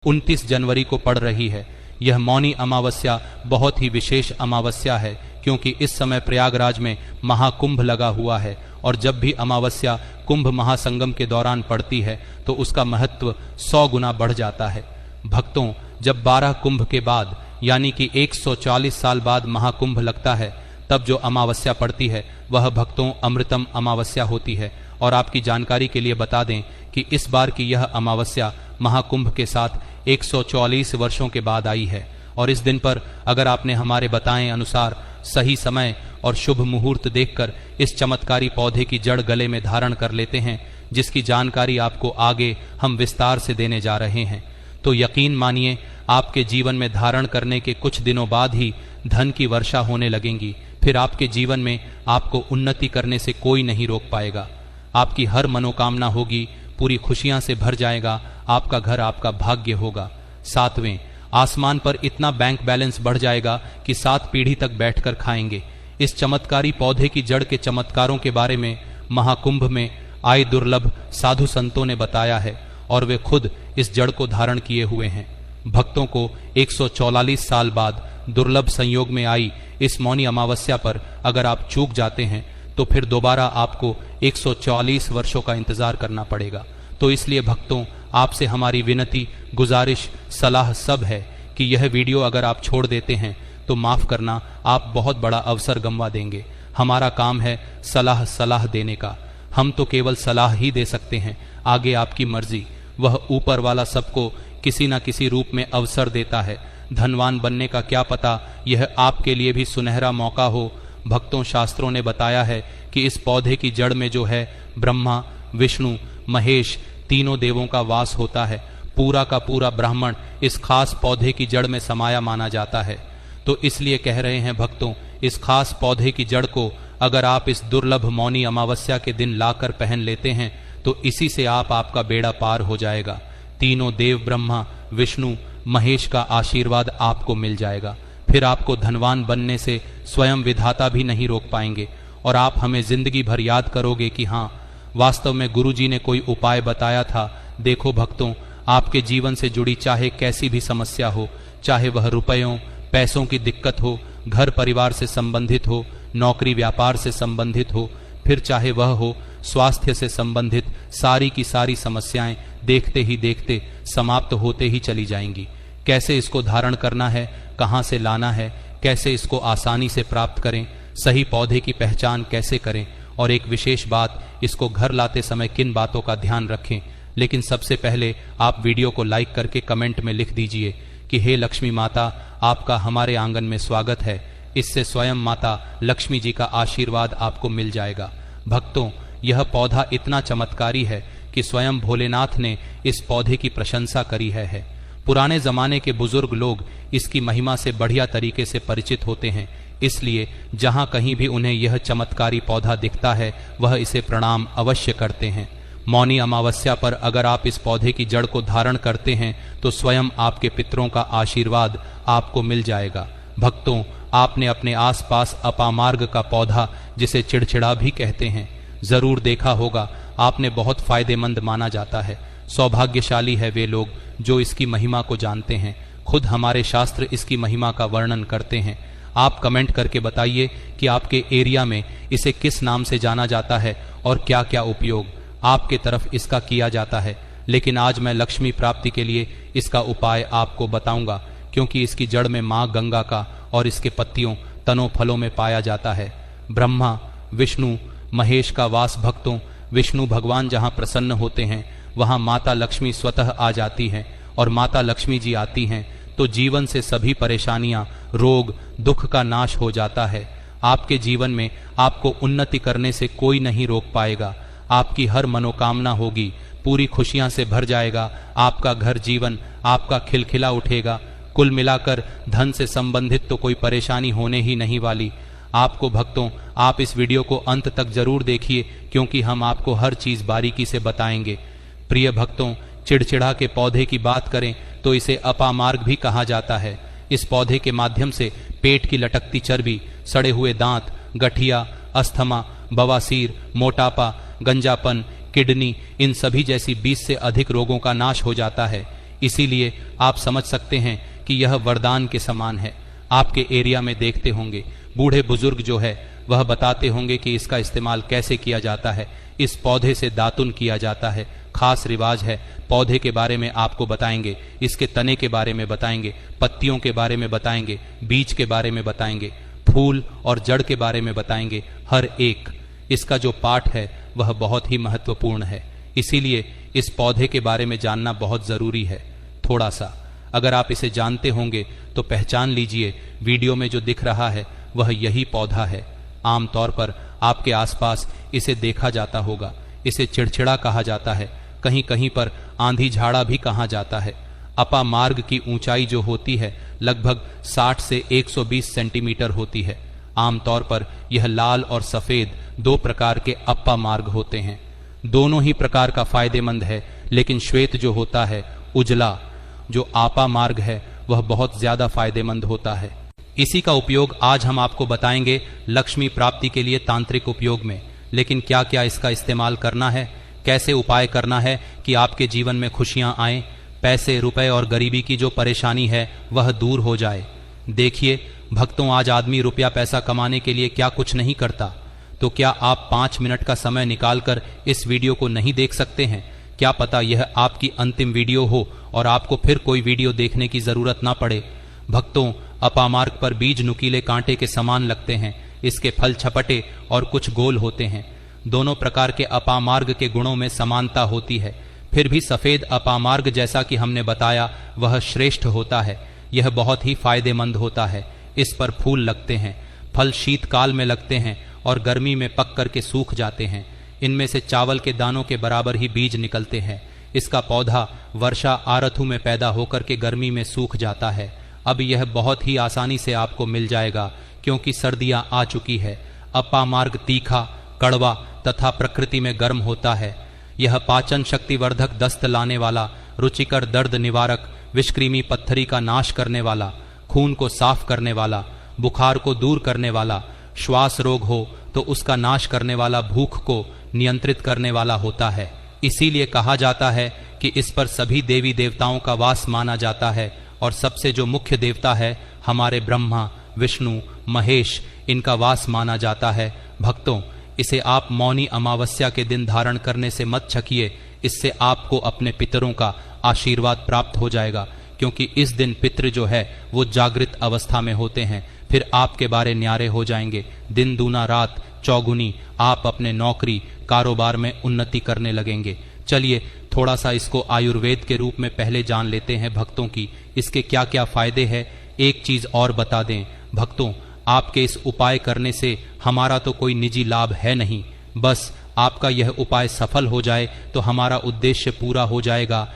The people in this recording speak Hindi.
29 जनवरी को पड़ रही है। यह मौनी अमावस्या बहुत ही विशेष अमावस्या है, क्योंकि इस समय प्रयागराज में महाकुंभ लगा हुआ है और जब भी अमावस्या कुंभ महासंगम के दौरान पड़ती है तो उसका महत्व 100 गुना बढ़ जाता है। भक्तों, जब 12 कुंभ के बाद यानी कि 140 साल बाद महाकुंभ लगता है, तब जो अमावस्या पड़ती है वह भक्तों अमृतम अमावस्या होती है। और आपकी जानकारी के लिए बता दें कि इस बार की यह अमावस्या महाकुंभ के साथ 144 वर्षों के बाद आई है। और इस दिन पर अगर आपने हमारे बताएं अनुसार सही समय और शुभ मुहूर्त देखकर इस चमत्कारी पौधे की जड़ गले में धारण कर लेते हैं, जिसकी जानकारी आपको आगे हम विस्तार से देने जा रहे हैं, तो यकीन मानिए आपके जीवन में धारण करने के कुछ दिनों बाद ही धन की वर्षा होने लगेंगी। फिर आपके जीवन में आपको उन्नति करने से कोई नहीं रोक पाएगा। आपकी हर मनोकामना होगी, पूरी खुशियां से भर जाएगा, आपका घर आपका भाग्य होगा। 7वें, आसमान पर इतना बैंक बैलेंस बढ़ जाएगा कि 7 पीढ़ी तक बैठकर खाएंगे। इस चमत्कारी पौधे की जड़ के चमत्कारों के बारे में महाकुंभ में आए दुर्लभ साधु संतों ने बताया है और वे खुद इस जड़ को धारण किए हुए हैं। भक्तों को 144 साल बाद दुर्लभ संयोग में आई इस मौनी अमावस्या पर अगर आप चूक जाते हैं तो फिर दोबारा आपको 144 वर्षों का इंतजार करना पड़ेगा। तो इसलिए भक्तों, आपसे हमारी विनती, गुजारिश, सलाह सब है कि यह वीडियो अगर आप छोड़ देते हैं तो माफ करना, आप बहुत बड़ा अवसर गंवा देंगे। हमारा काम है सलाह देने का, हम तो केवल सलाह ही दे सकते हैं, आगे आपकी मर्जी। वह ऊपर वाला सबको किसी न किसी रूप में अवसर देता है। धनवान बनने का क्या पता यह आपके लिए भी सुनहरा मौका हो। भक्तों, शास्त्रों ने बताया है कि इस पौधे की जड़ में जो है ब्रह्मा, विष्णु, महेश तीनों देवों का वास होता है। पूरा का पूरा ब्राह्मण इस खास पौधे की जड़ में समाया माना जाता है। तो इसलिए कह रहे हैं भक्तों, इस खास पौधे की जड़ को अगर आप इस दुर्लभ मौनी अमावस्या के दिन लाकर पहन लेते हैं तो इसी से आपका बेड़ा पार हो जाएगा। तीनों देव ब्रह्मा, विष्णु, महेश का आशीर्वाद आपको मिल जाएगा। फिर आपको धनवान बनने से स्वयं विधाता भी नहीं रोक पाएंगे और आप हमें जिंदगी भर याद करोगे कि हाँ, वास्तव में गुरुजी ने कोई उपाय बताया था। देखो भक्तों, आपके जीवन से जुड़ी चाहे कैसी भी समस्या हो, चाहे वह रुपयों पैसों की दिक्कत हो, घर परिवार से संबंधित हो, नौकरी व्यापार से संबंधित हो, फिर चाहे वह हो स्वास्थ्य से संबंधित, सारी की सारी समस्याएं देखते ही देखते समाप्त होते ही चली जाएंगी। कैसे इसको धारण करना है, कहाँ से लाना है, कैसे इसको आसानी से प्राप्त करें, सही पौधे की पहचान कैसे करें, और एक विशेष बात, इसको घर लाते समय किन बातों का ध्यान रखें। लेकिन सबसे पहले आप वीडियो को लाइक करके कमेंट में लिख दीजिए कि हे लक्ष्मी माता, आपका हमारे आंगन में स्वागत है। इससे स्वयं माता लक्ष्मी जी का आशीर्वाद आपको मिल जाएगा। भक्तों, यह पौधा इतना चमत्कारी है कि स्वयं भोलेनाथ ने इस पौधे की प्रशंसा करी है। पुराने जमाने के बुजुर्ग लोग इसकी महिमा से बढ़िया तरीके से परिचित होते हैं, इसलिए जहां कहीं भी उन्हें यह चमत्कारी पौधा दिखता है वह इसे प्रणाम अवश्य करते हैं। मौनी अमावस्या पर अगर आप इस पौधे की जड़ को धारण करते हैं तो स्वयं आपके पितरों का आशीर्वाद आपको मिल जाएगा। भक्तों, आपने अपने आसपास अपामार्ग का पौधा, जिसे चिड़चिड़ा भी कहते हैं, जरूर देखा होगा। आपने बहुत फायदेमंद माना जाता है। सौभाग्यशाली है वे लोग जो इसकी महिमा को जानते हैं। खुद हमारे शास्त्र इसकी महिमा का वर्णन करते हैं। आप कमेंट करके बताइए कि आपके एरिया में इसे किस नाम से जाना जाता है और क्या क्या उपयोग आपके तरफ इसका किया जाता है। लेकिन आज मैं लक्ष्मी प्राप्ति के लिए इसका उपाय आपको बताऊंगा, क्योंकि इसकी जड़ में माँ गंगा का और इसके पत्तियों, तनों, फलों में पाया जाता है ब्रह्मा, विष्णु, महेश का वास। भक्तों, विष्णु भगवान जहाँ प्रसन्न होते हैं वहाँ माता लक्ष्मी स्वतः आ जाती हैं, और माता लक्ष्मी जी आती हैं तो जीवन से सभी परेशानियां, रोग, दुख का नाश हो जाता है। आपके जीवन में आपको उन्नति करने से कोई नहीं रोक पाएगा। आपकी हर मनोकामना होगी, पूरी खुशियां से भर जाएगा। आपका घर जीवन आपका खिलखिला उठेगा। कुल मिलाकर धन से संबंधित तो कोई परेशानी होने ही नहीं वाली। आपको भक्तों, आप इस वीडियो को अंत तक जरूर देखिए, क्योंकि हम आपको हर चीज बारीकी से बताएंगे। प्रिय भक्तों, चिड़चिड़ा के पौधे की बात करें तो इसे अपामार्ग भी कहा जाता है। इस पौधे के माध्यम से पेट की लटकती चर्बी, सड़े हुए दांत, गठिया, अस्थमा, बवासीर, मोटापा, गंजापन, किडनी, इन सभी जैसी 20 से अधिक रोगों का नाश हो जाता है। इसीलिए आप समझ सकते हैं कि यह वरदान के समान है। आपके एरिया में देखते होंगे बूढ़े बुजुर्ग जो है वह बताते होंगे कि इसका इस्तेमाल कैसे किया जाता है। इस पौधे से दातुन किया जाता है, खास रिवाज है। पौधे के बारे में आपको बताएंगे, इसके तने के बारे में बताएंगे, पत्तियों के बारे में बताएंगे, बीज के बारे में बताएंगे, फूल और जड़ के बारे में बताएंगे। हर एक इसका जो पाठ है वह बहुत ही महत्वपूर्ण है। इसीलिए इस पौधे के बारे में जानना बहुत जरूरी है। थोड़ा सा अगर आप इसे जानते होंगे तो पहचान लीजिए, वीडियो में जो दिख रहा है वह यही पौधा है। आमतौर पर आपके आसपास इसे देखा जाता होगा। इसे चिड़चिड़ा कहा जाता है, कहीं कहीं पर आंधी झाड़ा भी कहा जाता है। अपा मार्ग की ऊंचाई जो होती है लगभग 60 से 120 सेंटीमीटर होती है। आमतौर पर यह लाल और सफेद दो प्रकार के अपा मार्ग होते हैं। दोनों ही प्रकार का फायदेमंद है, लेकिन श्वेत जो होता है, उजला जो आपा मार्ग है, वह बहुत ज्यादा फायदेमंद होता है। इसी का उपयोग आज हम आपको बताएंगे लक्ष्मी प्राप्ति के लिए तांत्रिक उपयोग में। लेकिन क्या क्या इसका इस्तेमाल करना है, कैसे उपाय करना है कि आपके जीवन में खुशियां आए, पैसे रुपए और गरीबी की जो परेशानी है वह दूर हो जाए। देखिए भक्तों, आज आदमी रुपया पैसा कमाने के लिए क्या कुछ नहीं करता, तो क्या आप 5 मिनट का समय निकालकर इस वीडियो को नहीं देख सकते हैं? क्या पता यह आपकी अंतिम वीडियो हो और आपको फिर कोई वीडियो देखने की जरूरत ना पड़े। भक्तों, अपामार्ग पर बीज नुकीले कांटे के समान लगते हैं। इसके फल छपटे और कुछ गोल होते हैं। दोनों प्रकार के अपामार्ग के गुणों में समानता होती है। फिर भी सफेद अपामार्ग जैसा कि हमने बताया वह श्रेष्ठ होता है। यह बहुत ही फायदेमंद होता है। इस पर फूल लगते हैं, फल शीतकाल में लगते हैं और गर्मी में पक करके सूख जाते हैं। इनमें से चावल के दानों के बराबर ही बीज निकलते हैं। इसका पौधा वर्षा आरथू में पैदा होकर के गर्मी में सूख जाता है। अब यह बहुत ही आसानी से आपको मिल जाएगा क्योंकि सर्दियां आ चुकी है। अपामार्ग तीखा, कड़वा तथा प्रकृति में गर्म होता है। यह पाचन शक्ति वर्धक, दस्त लाने वाला, रुचिकर, दर्द निवारक, विषकृमि पत्थरी का नाश करने वाला, खून को साफ करने वाला, बुखार को दूर करने वाला, श्वास रोग हो तो उसका नाश करने वाला, भूख को नियंत्रित करने वाला होता है। इसीलिए कहा जाता है कि इस पर सभी देवी देवताओं का वास माना जाता है और सबसे जो मुख्य देवता है हमारे ब्रह्मा, विष्णु, महेश, इनका वास माना जाता है। भक्तों, इसे आप मौनी अमावस्या के दिन धारण करने से मत छकिए। इससे आपको अपने पितरों का आशीर्वाद प्राप्त हो जाएगा, क्योंकि इस दिन पितृ जो है वो जागृत अवस्था में होते हैं। फिर आपके बारे न्यारे हो जाएंगे। दिन दूना रात चौगुनी आप अपने नौकरी कारोबार में उन्नति करने लगेंगे। चलिए थोड़ा सा इसको आयुर्वेद के रूप में पहले जान लेते हैं भक्तों की इसके क्या क्या फायदे हैं। एक चीज और बता दें भक्तों, आपके इस उपाय करने से हमारा तो कोई निजी लाभ है नहीं, बस आपका यह उपाय सफल हो जाए तो हमारा उद्देश्य पूरा हो जाएगा।